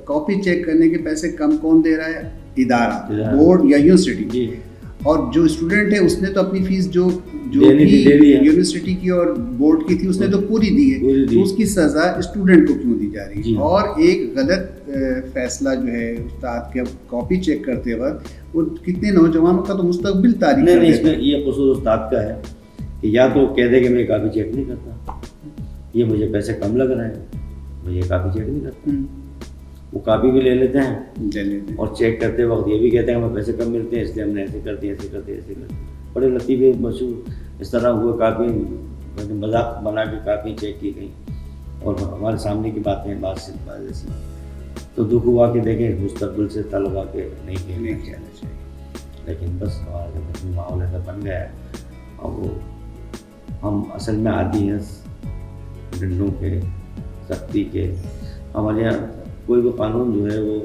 Copy check کرنے کے پیسے کم کون دے رہا ہے؟ ادارہ، بورڈ یا یونیورسٹی. اور جو اسٹوڈنٹ ہے اس نے تو اپنی فیس جو یونیورسٹی کی اور بورڈ کی تھی اس نے تو پوری دی ہے، تو اس کی سزا اسٹوڈنٹ کو کیوں دی جا رہی ہے؟ اور ایک غلط فیصلہ جو ہے استاد کے کاپی چیک کرتے وقت وہ کتنے نوجوانوں کا تو مستقبل تاریخ کر دیتا ہے. اس میں یہ قصور استاد کا ہے کہ یا تو کہہ دے کہ میں کاپی چیک نہیں کرتا، یہ مجھے پیسے کم لگ رہے ہیں، میں یہ کاپی چیک نہیں کرتا. وہ کاپی بھی لے لیتے ہیں اور چیک کرتے وقت یہ بھی کہتے ہیں ہمیں پیسے کم ملتے ہیں اس لیے ہم نے ایسے کر دیا ایسے کر دیا ایسے کر دیا. بڑے لطیفے مشہور اس طرح ہوئے، کاپی مذاق بنا کے کاپی چیک کی گئی اور ہمارے سامنے کی باتیں بات ایسی. تو دکھ ہوا کہ دیکھیں مستقبل سے طلبا کے نہیں کھیلنا چاہیے، لیکن بس ہمارا ماحول ایسا بن گیا ہے اور وہ ہم اصل میں عادی ہیں ڈنڈوں کے، سختی کے. ہمارے یہاں کوئی بھی قانون جو ہے وہ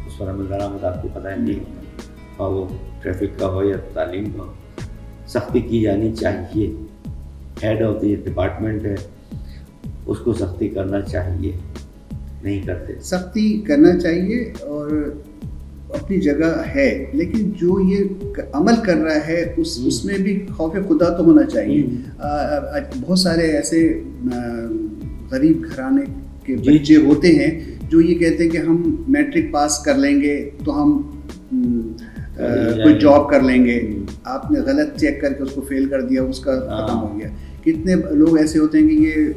اس پر عمل درآمد آپ کو پتہ نہیں ہوتا، اور وہ ٹریفک کا ہو یا تعلیم کا ہو، سختی کی جانی چاہیے. ہیڈ آف دی ڈپارٹمنٹ ہے، اس کو سختی کرنا چاہیے، نہیں کرتے. سختی کرنا چاہیے اور اپنی جگہ ہے، لیکن جو یہ عمل کر رہا ہے اس میں بھی خوف خدا تو ہونا چاہیے. بہت سارے ایسے غریب گھرانے کے بچے ہوتے ہیں جو یہ کہتے ہیں کہ ہم میٹرک پاس کر لیں گے تو ہم کوئی جاب کر لیں گے. آپ نے غلط چیک کر کے اس کو فیل کر دیا، اس کا ختم ہو گیا. کتنے لوگ ایسے ہوتے ہیں کہ یہ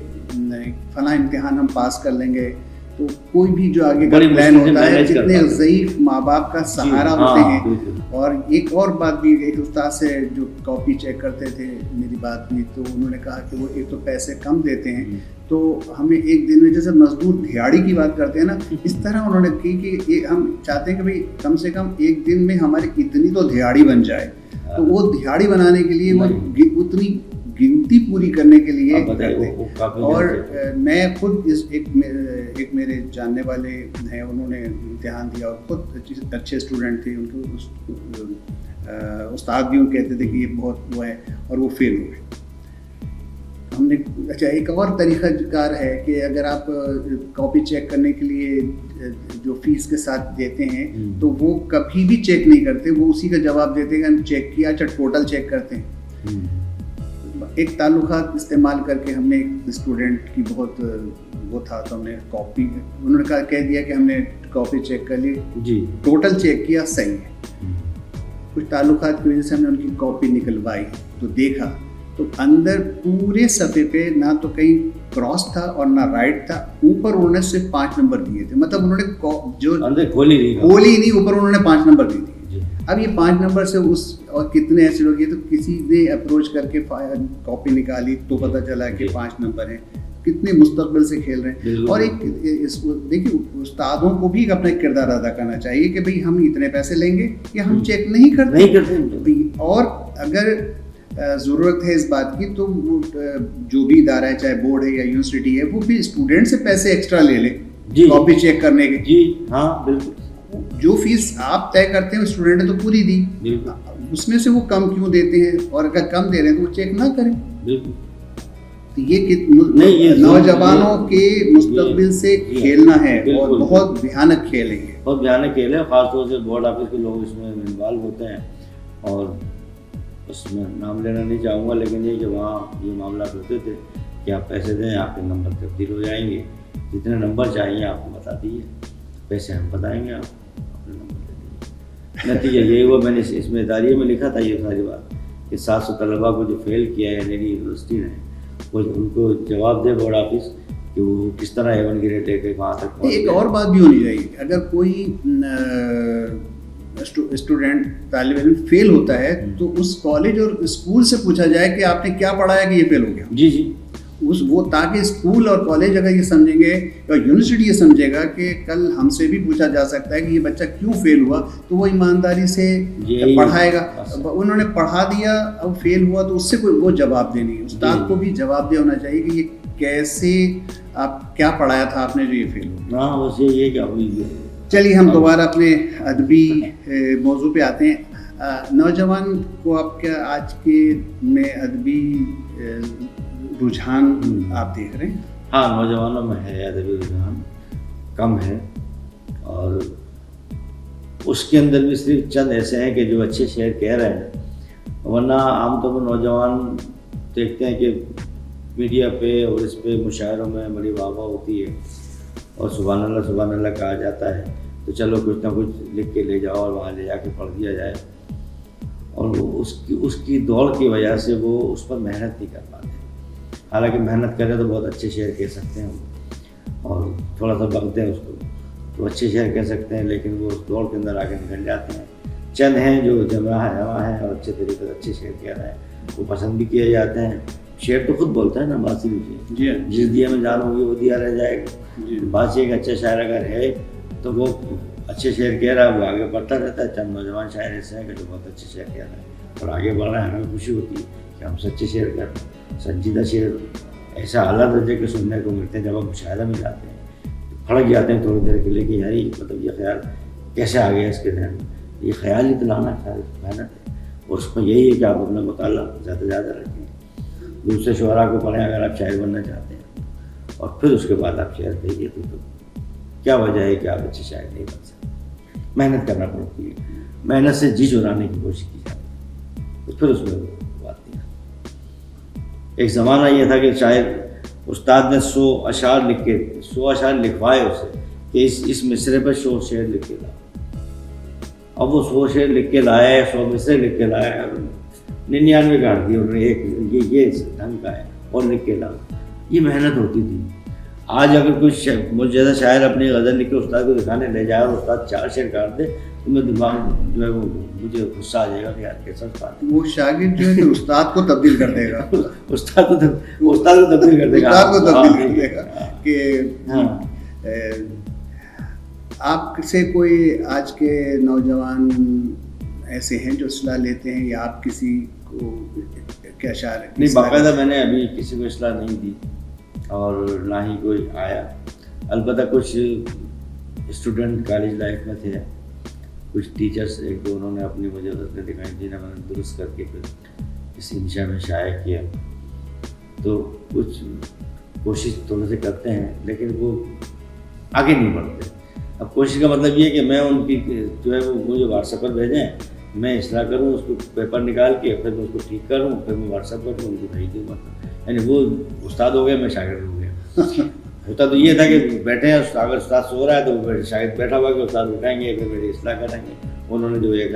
فلاں امتحان ہم پاس کر لیں گے، تو کوئی بھی جو آگے کا پلان ہوتا ہے، کتنے ضعیف ماں باپ کا سہارا ہوتے ہیں. اور ایک اور بات بھی، ایک استاد سے جو کاپی چیک کرتے تھے میری بات ہوئی تو انہوں نے کہا کہ وہ ایک تو پیسے کم دیتے ہیں، تو ہمیں ایک دن میں جیسے مزدور دہاڑی کی بات کرتے ہیں نا، اس طرح انہوں نے کی کہ ہم چاہتے ہیں کہ بھائی کم سے کم ایک دن میں ہماری اتنی تو دہاڑی بن جائے. تو وہ دہاڑی بنانے کے لیے وہ اتنی گنتی پوری کرنے کے لیے کرتے. اور میں خود ایک میرے جاننے والے ہیں، انہوں نے امتحان دیا اور خود اچھے اسٹوڈنٹ تھے، ان کو استاد بھی کہتے تھے کہ یہ بہت وہ ہے، اور وہ فیل ہوئے. ہم نے اچھا ایک اور طریقہ کار ہے کہ اگر آپ کاپی چیک کرنے کے لیے جو فیس کے ساتھ دیتے ہیں تو وہ کبھی بھی چیک نہیں کرتے، وہ اسی کا جواب دیتے ہیں کہ ہم چیک کیا. اچھا ٹوٹل چیک کرتے ہیں. ایک تعلقات استعمال کر کے ہم نے ایک اسٹوڈنٹ کی بہت وہ تھا، تو ہم نے کاپی، انہوں نے کہہ دیا کہ ہم نے کاپی چیک کر لی، ٹوٹل چیک کیا صحیح ہے. کچھ تعلقات کی وجہ سے ہم نے ان کی کاپی نکلوائی تو دیکھا تو اندر پورے صفحے پہ نہ تو کہیں کراس تھا اور نہ رائٹ تھا. اوپر انہوں نے صرف 5 نمبر دیے تھے، مطلب انہوں نے جو کھولی نہیں، اوپر انہوں نے 5 نمبر دی تھی. اب یہ 5 نمبر سے اس اور کتنے ایسے لوگ، یہ تو کسی نے اپروچ کر کے کاپی نکالی تو پتہ چلا کہ 5 نمبر ہیں. کتنے مستقبل سے کھیل رہے ہیں. اور ایک دیکھیے استادوں کو بھی اپنا ایک کردار ادا کرنا چاہیے کہ بھئی ہم اتنے پیسے لیں گے یا ہم چیک نہیں کرتے. اور اگر ضرورت ہے اس بات کی تو جو بھی ادارہ ہے، چاہے بورڈ ہے یا یونیورسٹی ہے، وہ بھی اسٹوڈنٹ سے پیسے ایکسٹرا لے لے کاپی چیک کرنے کے. جی ہاں بالکل. جو فیس آپ طے کرتے ہیں اسٹوڈنٹ نے تو پوری دی، اس میں سے وہ کم کیوں دیتے ہیں؟ اور اگر کم دے رہے ہیں تو وہ چیک نہ کریں. تو یہ نوجوانوں کے مستقبل سے کھیلنا ہے اور بہت بھیانک کھیل ہے. بہت بھیانک کھیل ہے، خاص طور سے بورڈ آفس کے لوگ اس میں انوالو ہوتے ہیں. اور اس میں نام لینا نہیں چاہوں گا، لیکن یہ کہ وہاں یہ معاملات ہوتے تھے کہ آپ پیسے دیں، آپ کے نمبر تبدیل ہو جائیں گے، جتنے نمبر چاہیے آپ کو بتا دیجیے، پیسے ہم بتائیں گے، آپ اپنے نمبر دے دیجیے. نتیجہ یہی ہوا. میں نے اس میں اداریے میں لکھا تھا یہ ساری بات کہ 700 طلباء کو جو فیل کیا ہے نئی یونیورسٹی نے، وہ ان کو جواب دے بورڈ آفس کہ وہ کس طرح A1 گریڈ لے کے وہاں تک. ایک اور بات بھی ہونی چاہیے، اگر کوئی اسٹوڈنٹ طالب علم فیل ہوتا ہے تو اس کالج اور اسکول سے پوچھا جائے کہ آپ نے کیا پڑھایا کہ یہ فیل ہو گیا. جی وہ تاکہ اسکول اور کالج اگر یہ سمجھیں گے اور یونیورسٹی یہ سمجھے گا کہ کل ہم سے بھی پوچھا جا سکتا ہے کہ یہ بچہ کیوں فیل ہوا، تو وہ ایمانداری سے پڑھائے گا. انہوں نے پڑھا دیا، اب فیل ہوا تو اس سے کوئی وہ جواب دینی ہے. استاد کو بھی جواب دہ ہونا چاہیے کہ یہ کیسے آپ کیا پڑھایا تھا آپ نے جو یہ فیل ہو. ہاں بس یہ کیا ہوئی. چلیے ہم دوبارہ اپنے ادبی موضوع پہ آتے ہیں. نوجوان کو آپ کیا آج کے میں ادبی رجحان آپ دیکھ رہے ہیں؟ ہاں نوجوانوں میں ہے ادبی رجحان، کم ہے اور اس کے اندر بھی صرف چند ایسے ہیں کہ جو اچھے شعر کہہ رہے ہیں، ورنہ عام طور پر نوجوان دیکھتے ہیں کہ میڈیا پہ اور اس پہ مشاعروں میں بڑی واہ واہ ہوتی ہے اور سبحان اللہ کہا جاتا ہے، تو چلو کچھ نہ کچھ لکھ کے لے جاؤ اور وہاں لے جا کے پڑھ دیا جائے، اور اس کی دوڑ کی وجہ سے وہ اس پر محنت نہیں کر پاتے۔ حالانکہ محنت کریں تو بہت اچھے شعر کہہ سکتے ہیں اور تھوڑا سا بغتے ہیں اس کو تو اچھے شعر کہہ سکتے ہیں، لیکن وہ اس دوڑ کے اندر آگے نکل جاتے ہیں۔ چند ہیں جو جمع ہیں اور اچھے طریقے سے اچھے شعر کہہ رہے ہیں، وہ پسند بھی کیے جاتے ہیں۔ شعر تو خود بولتا ہے نا باسی جی، جس دیا میں جان ہوگی وہ دیا رہ جائے گا۔ باسی ایک اچھا شاعر اگر ہے تو وہ اچھے شعر کہہ رہا ہے، وہ آگے بڑھتا رہتا ہے۔ چند نوجوان شاعر ایسے ہیں کہ جو بہت اچھے شعر کہہ رہے ہیں اور آگے بڑھ رہے ہیں، ہمیں خوشی ہوتی ہے کہ ہم سچے شعر کر رہے ہیں۔ سنجیدہ شعر ایسا اعلیٰ درجے کے سننے کو ملتے ہیں، جب ہم مشاہدہ میں جاتے ہیں پھڑک جاتے ہیں تھوڑی دیر کے لیے کہ یار مطلب یہ خیال کیسے آ گیا اس کے ذہن میں۔ یہ خیال ہی تو لانا خیال محنت ہے، اور اس میں یہی ہے کہ آپ اپنا مطالعہ زیادہ سے زیادہ رکھیں، دوسرے شعراء کو پڑھیں اگر آپ شاعر بننا چاہتے ہیں، اور پھر اس کے بعد آپ شعر کہیے تو کیا وجہ ہے کہ آپ اچھے شاعر نہیں بن سکتے۔ محنت کرنا پڑتی ہے، محنت سے جی چرانے کی کوشش کی جاتی ہے، تو پھر اس میں وہ آتی ہے۔ ایک زمانہ یہ تھا کہ شاعر استاد نے 100 اشعار لکھوائے اسے کہ اس مصرے پر 100 شعر لکھ کے لا۔ اب وہ 100 شعر لکھ کے لائے، 100 مصرے لکھ کے لائے، 99 کاٹ دی انہوں نے، ایک یہ ڈھنگ کا ہے اور لکھ کے لا۔ یہ محنت ہوتی تھی۔ آج اگر کوئی مجھ جیسا شاعر اپنی غزل لکھ کے استاد کو دکھانے لے جائے اور استاد 4 شعر کاٹ دے تو میں دماغ جو ہے وہ مجھے غصہ آ جائے گا کہ یار کیسا استاد ہے۔ وہ شاگرد جو ہے تو استاد کو تبدیل کر دے گا، استاد کو تبدیل کر دے گا کہ آپ سے کوئی آج کے نوجوان ایسے ہیں جو اصلاح لیتے ہیں، یا آپ کسی کو کیا اشعار؟ نہیں، باقاعدہ میں نے ابھی کسی کو اصلاح نہیں دی اور نہ ہی کوئی آیا۔ البتہ کچھ اسٹوڈنٹ کالج لائف میں تھے، کچھ ٹیچرس ایک دو انہوں نے اپنی مجھے غزلیں دکھائیں، جنہیں میں نے درست کر کے پھر اس انشاء میں شائع کیا۔ تو کچھ کوشش تھوڑے سے کرتے ہیں لیکن وہ آگے نہیں بڑھتے۔ اب کوشش کا مطلب یہ کہ میں ان کی جو ہے وہ مجھے واٹس ایپ پر بھیجیں، میں اصلاح کروں، اس کو پیپر نکال کے پھر میں اس کو ٹھیک کروں، پھر میں واٹس ایپ پر ان کو بھیج دوں۔ یعنی وہ استاد ہو گیا، میں شاگرد ہو گیا۔ ہوتا تو یہ تھا کہ بیٹھے ہیں، اگر استاد سو رہا ہے تو شاگرد بیٹھا ہوا کہ استاد اٹھائیں گے، پھر میری اصلاح کریں گے۔ انہوں نے جو ایک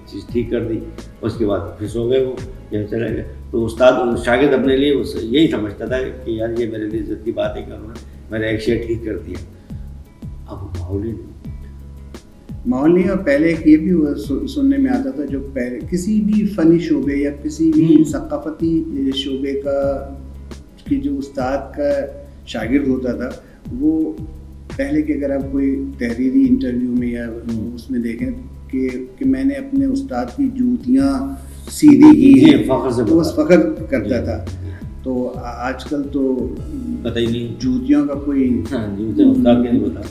چیز ٹھیک کر دی، اس کے بعد پھر سو گئے، وہ یہ چلے گئے۔ تو استاد شاگرد اپنے لیے یہی سمجھتا تھا کہ یار یہ میرے لیے عزت کی بات ہے کہ انہوں نے میرا ایک شعر ٹھیک کر دیا۔ اب ماحول نہیں۔ اور پہلے ایک یہ بھی سننے میں آتا تھا، جو پہلے کسی بھی فنی شعبے یا کسی بھی ثقافتی شعبے کا کہ جو استاد کا شاگرد ہوتا تھا، وہ پہلے کہ اگر آپ کوئی تحریری انٹرویو میں یا اس میں دیکھیں کہ میں نے اپنے استاد کی جوتیاں سیدھی کی ہیں، وہ فخر کرتا تھا۔ تو آج کل تو پتہ ہی نہیں، جوتیوں کا کوئی استاد کے نہیں پتا،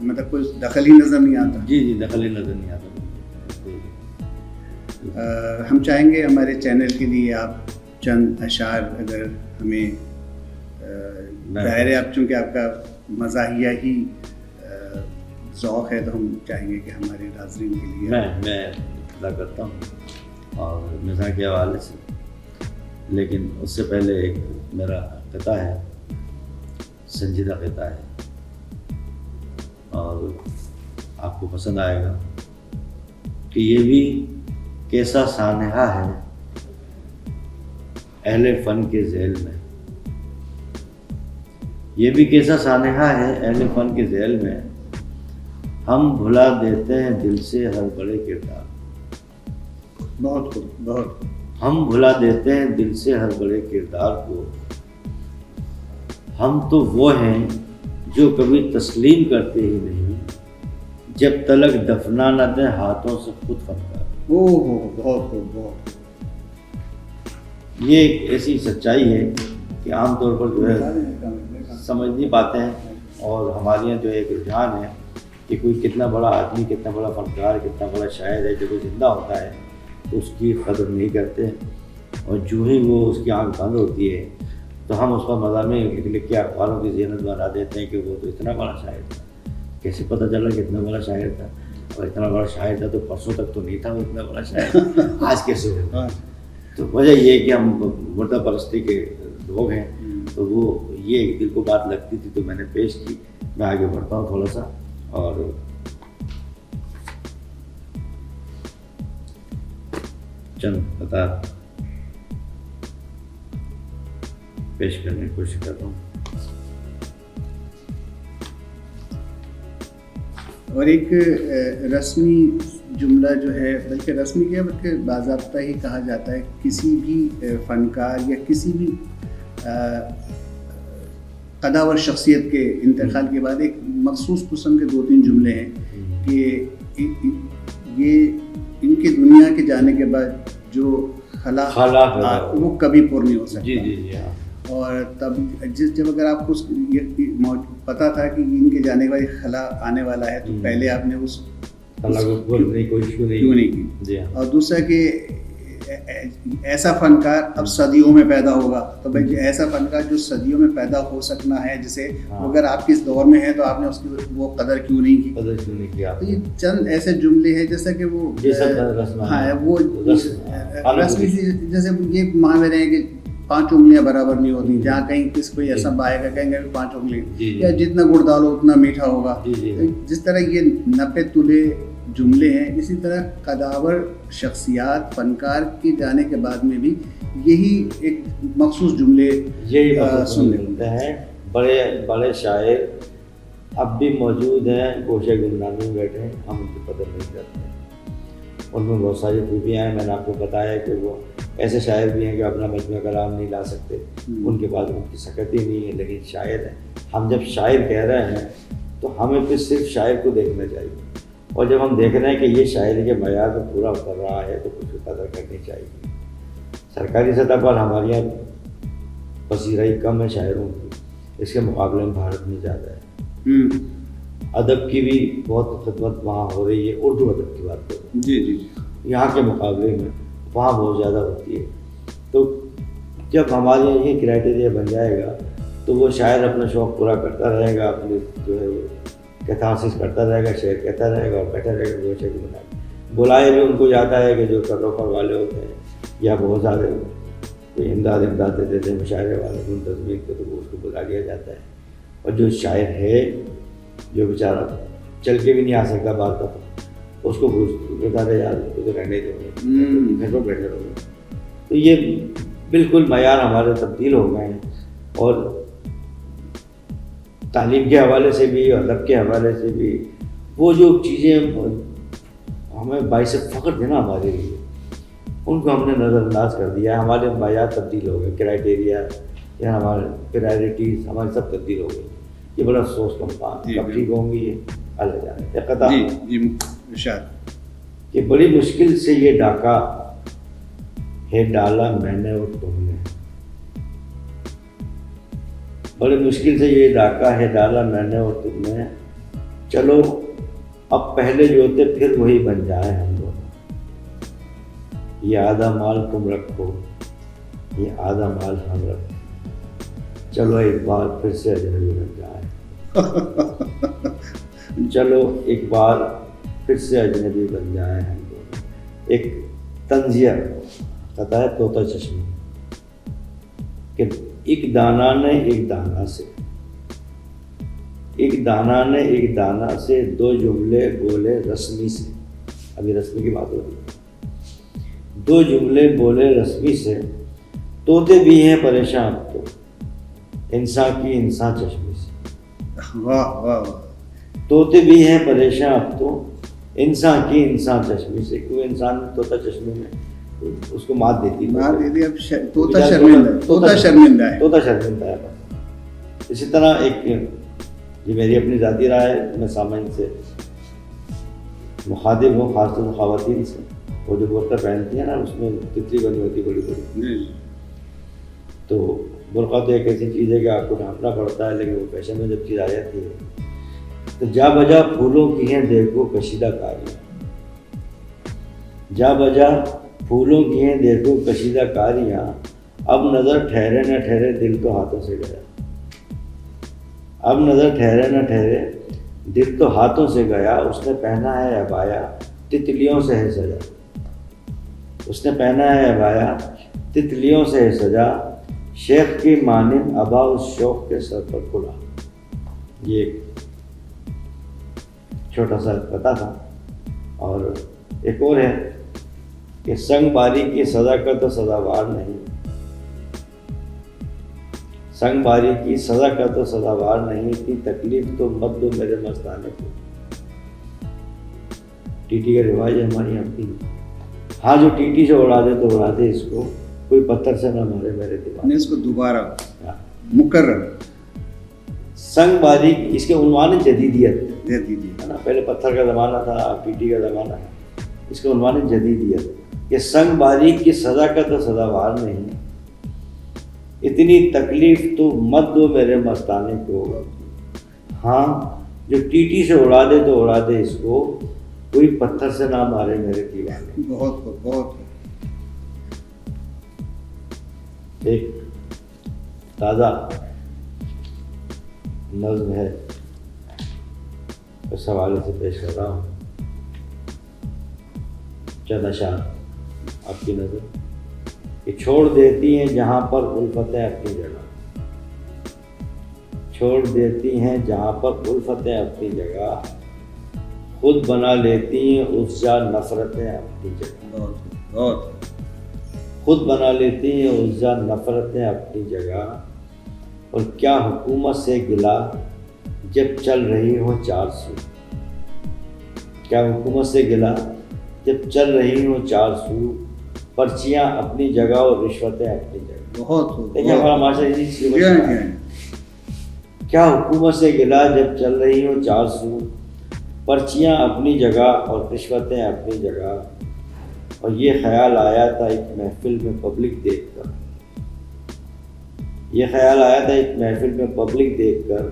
مطلب کوئی دخل ہی نظر نہیں آتا۔ جی دخل ہی نظر نہیں آتا۔ ہم چاہیں گے ہمارے چینل کے لیے آپ چند اشعار اگر ہمیں، ظاہر ہے آپ چونکہ آپ کا مزاحیہ ہی ذوق ہے تو ہم چاہیں گے کہ ہمارے ناظرین کے لیے میں ادا کرتا ہوں اور مزاح کے حوالے سے، لیکن اس سے پہلے ایک میرا قطعہ ہے، سنجیدہ قطعہ ہے اور آپ کو پسند آئے گا کہ یہ بھی کیسا سانحہ ہے اہل فن کے ذیل میں، یہ بھی کیسا سانحہ ہے اہل فن کے ذیل میں، ہم بھلا دیتے ہیں دل سے ہر بڑے کردار۔ بہت بہت ہم بھلا دیتے ہیں دل سے ہر بڑے کردار کو، ہم تو وہ ہیں جو کبھی تسلیم کرتے ہی نہیں، جب تلک دفنا نہ دیں ہاتھوں سے خود فنکار۔ بہت یہ ایک ایسی سچائی ہے کہ عام طور پر جو ہے سمجھ نہیں پاتے ہیں، اور ہمارے یہاں جو ایک رجحان ہے کہ کوئی کتنا بڑا آدمی، کتنا بڑا فنکار، کتنا بڑا شاعر ہے، جب وہ زندہ ہوتا ہے تو اس کی قدر نہیں کرتے، اور جو ہی وہ اس کی آنکھ بند ہوتی ہے تو ہم اس پر مضامین لکھ کے اخباروں کی زینت بنا دیتے ہیں کہ وہ تو اتنا بڑا شاعر تھا۔ کیسے پتہ چلا کہ اتنا بڑا شاعر تھا؟ اور اتنا بڑا شاعر تھا تو پرسوں تک تو نہیں تھا وہ اتنا بڑا شاعر، آج کیسے ہوا؟ تو وجہ یہ کہ ہم مردہ پرستی کے لوگ ہیں، تو وہ یہ دل کو بات لگتی تھی تو میں نے پیش کی. میں آگے بڑھتا ہوں تھوڑا سا اور چند قطار پیش کرنے کی کوشش کرتا ہوں. اور ایک رسمی جملہ جو ہے، بلکہ رسمی کیا بلکہ باضابطہ ہی کہا جاتا ہے، کسی بھی فنکار یا کسی بھی قداور شخصیت کے انتقال کے بعد ایک مخصوص قسم کے 2-3 جملے ہیں کہ یہ ان کی دنیا کے جانے کے بعد جو خلا وہ کبھی پور نہیں ہو سکتا. جی ہاں. اور تب جب اگر آپ کو پتا تھا کہ ان کے جانے کے بعد خلا آنے والا ہے تو پہلے آپ نے اس خلا کو بولنے کی کوشش کیوں نہیں کی. جی ہاں. اور دوسرا کہ ایسا فنکار اب صدیوں میں پیدا ہوگا، تو بھائی ایسا فنکار جو صدیوں میں پیدا ہو سکنا ہے، جسے اگر آپ کس دور میں ہیں تو آپ نے اس کی وہ قدر کیوں نہیں کی. تو یہ چند ایسے جملے ہیں جیسا کہ وہ وہ رسمی جیسے یہ محاورے ہیں کہ 5 انگلیاں برابر نہیں ہوتی، جہاں کہیں کس کوئی ایسا بائے گا کہیں گے 5 انگلی، یا جتنا گڑ ڈالو اتنا میٹھا ہوگا. جس طرح یہ 90 تلے جملے ہیں، اسی طرح قداور شخصیات فنکار کے جانے کے بعد میں بھی یہی ایک مخصوص جملے سننے ملتے ہیں. بڑے بڑے شاعر اب بھی موجود ہیں، گوشے گمنام میں بیٹھے ہیں، ہم ان کی قدر نہیں کرتے ہیں. ان میں بہت ساری خوبیاں ہیں. میں نے آپ کو بتایا کہ وہ ایسے شاعر بھی ہیں کہ اپنا مجموعہ کلام نہیں لا سکتے، ان کے بعد ان کی سکت ہی نہیں ہے، لیکن شاعر ہیں. ہم جب شاعر کہہ رہے ہیں تو ہمیں پھر صرف شاعر کو دیکھنا چاہیے، اور جب ہم دیکھ رہے ہیں کہ یہ شاعری کے معیار کو پورا کر رہا ہے تو کچھ قدر کرنی چاہیے. سرکاری سطح پر ہمارے یہاں پذیرائی کم ہے شاعروں کی، اس کے مقابلے میں بھارت میں زیادہ ہے. ادب کی بھی بہت خدمت وہاں ہو رہی ہے، اردو ادب کی بات کریں جی یہاں کے مقابلے میں وہاں بہت زیادہ ہوتی ہے. تو جب ہمارے یہاں یہ کرائٹیریا بن جائے گا تو وہ شاعر اپنا شوق پورا کرتا رہے گا، اپنی جو ہے کیتھارسس کرتا رہے گا، شعر کہتا رہے گا اور بیٹھا رہے گا. گوشے کو بلائے بھی ان کو جاتا ہے کہ جو کروکر والے ہوتے ہیں یا بہت زیادہ کوئی امداد دیتے ہیں مشاعرے والے منتظمین کو، تو وہ اس کو بلا لیا جاتا ہے. اور جو شاعر ہے جو بیچارہ چل کے بھی نہیں آ سکتا بار کا، اس کو بتا دے یار اس کو تو رہنے دو، گھر پر بیٹھے رہو. تو یہ بالکل معیار ہمارے تبدیل ہو گئے ہیں، اور تعلیم کے حوالے سے بھی اور ادب کے حوالے سے بھی وہ جو چیزیں ہمیں باعث فخر تھے نا ہمارے لیے، ان کو ہم نے نظر انداز کر دیا. ہمارے معیار تبدیل ہو گئے، کرائٹیریا یا ہمارے پرائرٹیز ہماری سب تبدیل ہو گئی. یہ بڑا افسوس کا مقام ہے. کب ٹھیک ہوں گی یہ الگ جانے. کہ بڑی مشکل سے یہ ڈاکہ ہے ڈالا میں نے اور تم نے، بڑی مشکل سے یہ ڈاکہ ہے ڈالا میں نے اور تم نے، چلو اب پہلے جو ہوتے پھر وہی بن جائیں ہم دونوں. یہ آدھا مال تم رکھو، یہ آدھا مال ہم رکھو، چلو ایک بار پھر سے اجنبی بن جائیں. چلو ایک بار پھر سے اجنبی بن جائیں ہم دونوں. ایک طنزیہ کہتا ہے طوطا چشمی کہ ایک دانا نے ایک دانا سے، ایک دانا نے ایک دانا سے 2 جملے بولے رسمی سے. ابھی رسمی کی بات ہو رہی ہے. 2 جملے بولے رسمی سے، طوطے بھی ہیں پریشان اب تو انسان کی انسان چشمی سے. واہ واہ. طوطے بھی ہیں پریشان اب تو انسان کی انسان چشمی سے. کیوں انسان طوطا چشمی میں اس کو مات دیتی ہے. اب طوطا شرمندہ ہے. اسی طرح ایک یہ میری اپنی ذاتی رائے ہے، میں سامعین سے مخاطب ہوں، خاص طور سے خواتین سے. وہ جو برقع پہنتی ہیں نا اس میں تتلی بنی ہوتی بڑی بڑی، تو برقع تو ایک ایسی چیز ہے کہ آپ کو ڈھانپنا پڑتا ہے، لیکن وہ فیشن میں جب چیز آ جاتی ہے تو جا بجا پھولوں کی ہیں دیکھو کشیدہ کاریاں، جا بجا پھولوں کی ہیں دیکھو کشیدہ کاریاں، اب نظر ٹھہرے نہ ٹھہرے دل تو ہاتھوں سے گیا. اب نظر ٹھہرے نہ ٹھہرے دل تو ہاتھوں سے گیا، اس نے پہنا ہے عبایا تتلیوں سے ہے سجا، اس نے پہنا ہے عبایا تتلیوں سے ہے سجا، شیخ کی مانند ابا اس شوق کے سر پر کھلا۔ یہ ایک چھوٹا سا پتا تھا۔ اور ایک اور ہے کہ سنگ باری کی سزا کا تو سزاوار نہیں، سنگ باری کی سزا کا تو سزاوار نہیں تھی، تکلیف تو مت دو میرے مستانے کو۔ ٹیٹی کا رواج ہے ہماری اپنی، ہاں جو ٹیٹی سے اڑا دے تو اڑا دے اس کو، کوئی پتھر سے نہ مارے میرے دیوانے اس کو دوبارہ مکرر سنگ باری، اس کے عنوان جدیدیت ہے نا، پہلے پتھر کا زمانہ تھا، اب ٹیٹی کا زمانہ ہے، اس کا عنوان جدیدیت کہ سنگ باری کی سزا کا تو سزاوار نہیں، اتنی تکلیف تو مت دو میرے مستانے کو، ہاں جو ٹیٹی سے اڑا دے تو اڑا دے اس کو، کوئی پتھر سے نہ مارے میرے دیوانے۔ بہت بہت ایک تازہ نظم ہے، اس حوالے سے پیش کر رہا ہوں، چند اشعار آپ کی نظر کہ چھوڑ دیتی ہیں جہاں پر الفتیں اپنی جگہ، چھوڑ دیتی ہیں جہاں پر الفتیں اپنی جگہ، خود بنا لیتی ہیں اس جا نفرتیں اپنی جگہ، بہت خود بنا لیتی ہیں اس جا نفرتیں اپنی جگہ، اور کیا حکومت سے گلا جب چل رہی ہو چار سو، کیا حکومت سے گلا جب چل رہی ہو چار سو، پرچیاں اپنی جگہ اور رشوتیں اپنی جگہ۔ بہت دیکھیں ہمارا معاشرہ اسی چیز میں، کیا حکومت سے گلا جب چل رہی ہو چار سو، پرچیاں اپنی جگہ اور رشوتیں اپنی جگہ، اور یہ خیال آیا تھا ایک محفل میں پبلک دیکھ کر، یہ خیال آیا تھا ایک محفل میں پبلک دیکھ کر،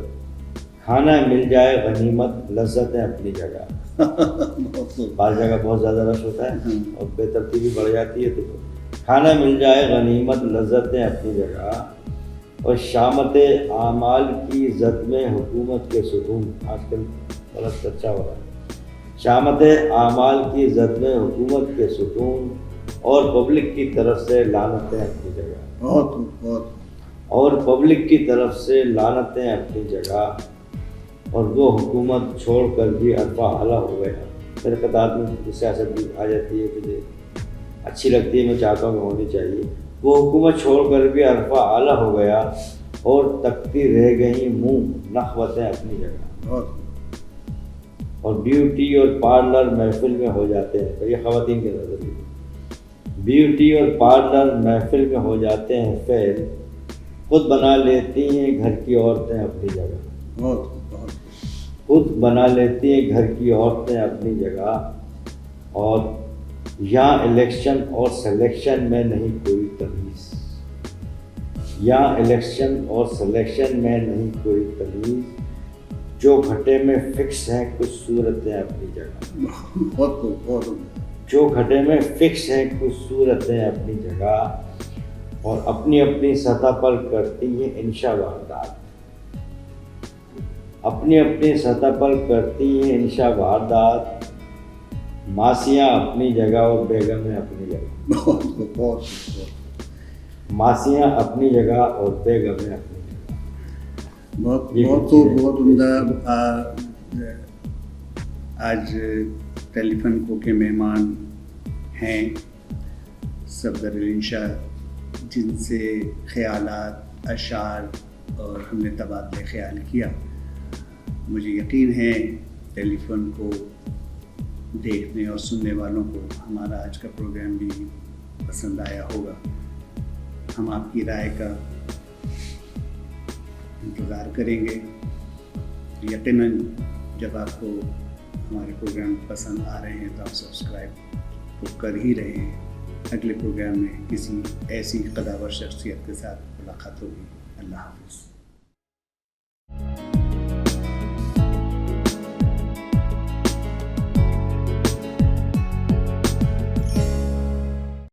کھانا مل جائے غنیمت لذتیں اپنی جگہ۔ بعض جگہ بہت زیادہ رش ہوتا ہے اور بے ترتیبی بڑھ جاتی ہے، تو کھانا مل جائے غنیمت لذتیں اپنی جگہ، اور شامت اعمال کی زد میں حکومت کے ستون، آج کل بہت اچھا ہو رہا ہے، شامت اعمال کی زد میں حکومت کے ستون، اور پبلک کی طرف سے لعنتیں اپنی جگہ، بہت اور پبلک کی طرف سے لعنتیں اپنی جگہ، اور وہ حکومت چھوڑ کر بھی عرفہ اعلیٰ ہو گیا۔ میرے خطاب میں سیاست بھی آ جاتی ہے، مجھے اچھی لگتی ہے، میں چاہتا ہوں کہ ہونی چاہیے۔ وہ حکومت چھوڑ کر بھی عرفہ اعلیٰ ہو گیا، اور تکتی رہ گئیں منہ نخوتیں اپنی جگہ، اور بیوٹی اور پارلر محفل میں ہو جاتے ہیں، یہ خواتین کے نظریے، بیوٹی اور پارلر محفل میں ہو جاتے ہیں فیل، خود بنا لیتی ہیں گھر کی عورتیں اپنی جگہ، خود بنا لیتی ہیں گھر کی عورتیں اپنی جگہ، اور یہاں الیکشن اور سلیکشن میں نہیں کوئی تمیز، یہاں الیکشن اور سلیکشن میں نہیں کوئی تمیز، جو گھٹے میں فکس ہیں کچھ صورتیں اپنی جگہ، جو گھٹے میں فکس ہیں کچھ صورتیں اپنی جگہ، اور اپنی اپنی سطح پر کرتی ہیں انشا واردات، اپنی اپنی سطح پر کرتی ہیں انشا واردات، ماسیاں اپنی جگہ اور بیگمیں اپنی جگہ، ماسیاں اپنی جگہ اور بیگمیں اپنی جگہ۔ بہت عمدہ۔ آج ٹیلی فن کو کے مہمان ہیں صفدر الانشا، جن سے خیالات، اشعار اور ہم نے تبادلہ خیال کیا۔ مجھے یقین ہے ٹیلی فن کو دیکھنے اور سننے والوں کو ہمارا آج کا پروگرام بھی پسند آیا ہوگا۔ ہم آپ کی رائے کا انتظار کریں گے۔ یقیناً جب آپ کو ہمارے پروگرام پسند آ رہے ہیں تو آپ سبسکرائب تو کر ہی رہے ہیں۔ اگلے پروگرام میں کسی ایسی قداور شخصیت کے ساتھ ملاقات ہوگی۔ اللہ حافظ۔